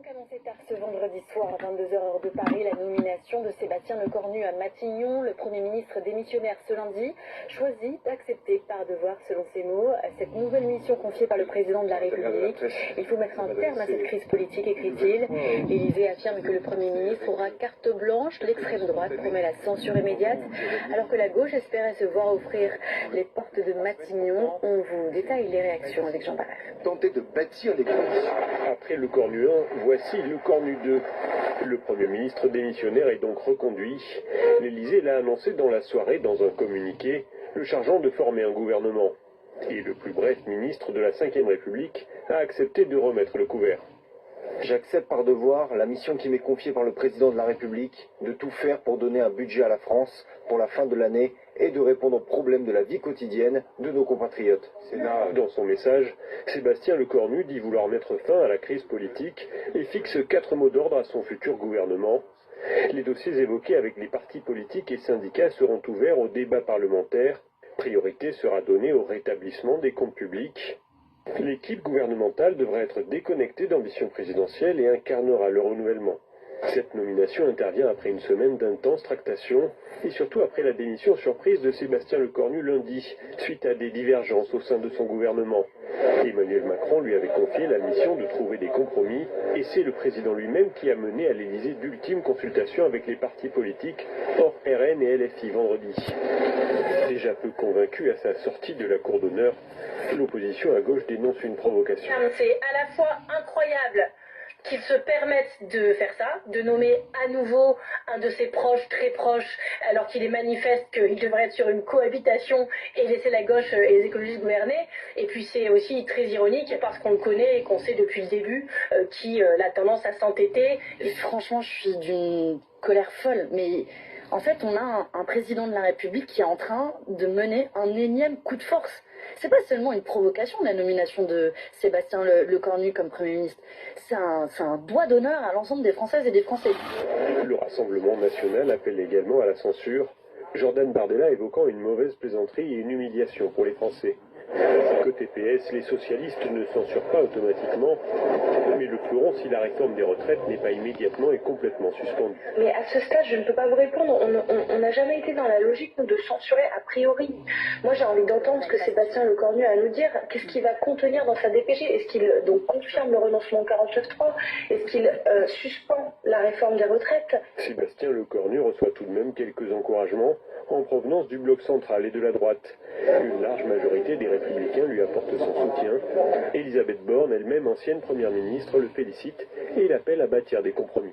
donc annoncé tard ce vendredi soir à 22h heure de Paris la nomination de Sébastien Lecornu à Matignon. Le Premier ministre démissionnaire ce lundi choisit d'accepter par devoir, selon ses mots, cette nouvelle mission confiée par le président de la République. Il faut mettre un terme à cette crise politique, écrit-il. L'Élysée affirme que le Premier ministre aura carte blanche. L'extrême droite promet la censure immédiate, alors que la gauche espérait se voir offrir les portes de Matignon. On vous détaille les réactions avec Jean Barrère. Tenter de bâtir les conditions. Après Lecornu 1, voici Lecornu 2. Le Premier ministre démissionnaire est donc reconduit. L'Élysée l'a annoncé dans la soirée dans un communiqué, le chargeant de former un gouvernement. Et le plus bref ministre de la Ve République a accepté de remettre le couvert. J'accepte par devoir la mission qui m'est confiée par le président de la République de tout faire pour donner un budget à la France pour la fin de l'année et de répondre aux problèmes de la vie quotidienne de nos compatriotes. Dans son message, Sébastien Lecornu dit vouloir mettre fin à la crise politique et fixe 4 mots d'ordre à son futur gouvernement. Les dossiers évoqués avec les partis politiques et syndicats seront ouverts au débat parlementaire. Priorité sera donnée au rétablissement des comptes publics. L'équipe gouvernementale devrait être déconnectée d'ambition présidentielle et incarnera le renouvellement. Cette nomination intervient après une semaine d'intenses tractations et surtout après la démission surprise de Sébastien Lecornu lundi, suite à des divergences au sein de son gouvernement. Emmanuel Macron lui avait confié la mission de trouver des compromis et c'est le président lui-même qui a mené à l'Élysée d'ultimes consultations avec les partis politiques hors RN et LFI vendredi. Déjà peu convaincu à sa sortie de la cour d'honneur, l'opposition à gauche dénonce une provocation. C'est à la fois incroyable qu'ils se permettent de faire ça, de nommer à nouveau un de ses proches, très proches, alors qu'il est manifeste qu'il devrait être sur une cohabitation et laisser la gauche et les écologistes gouverner. Et puis c'est aussi très ironique parce qu'on le connaît et qu'on sait depuis le début qu'il a tendance à s'entêter. Et franchement, je suis d'une colère folle, mais en fait, on a un président de la République qui est en train de mener un énième coup de force. C'est pas seulement une provocation, la nomination de Sébastien Lecornu comme Premier ministre. C'est un doigt d'honneur à l'ensemble des Françaises et des Français. Le Rassemblement national appelle également à la censure, Jordan Bardella évoquant une mauvaise plaisanterie et une humiliation pour les Français. Côté PS, les socialistes ne censurent pas automatiquement, mais le feront si la réforme des retraites n'est pas immédiatement et complètement suspendue. Mais à ce stade, je ne peux pas vous répondre. On n'a jamais été dans la logique de censurer a priori. Moi, j'ai envie d'entendre ce que Sébastien Lecornu a à nous dire. Qu'est-ce qu'il va contenir dans sa DPG? Est-ce qu'il donc confirme le renoncement au 49.3? Est-ce qu'il suspend la réforme des retraites? Sébastien Lecornu reçoit tout de même quelques encouragements en provenance du bloc central et de la droite. Une large majorité des Républicains lui apporte son soutien. Elisabeth Borne, elle-même ancienne Première ministre, le félicite et l'appelle à bâtir des compromis.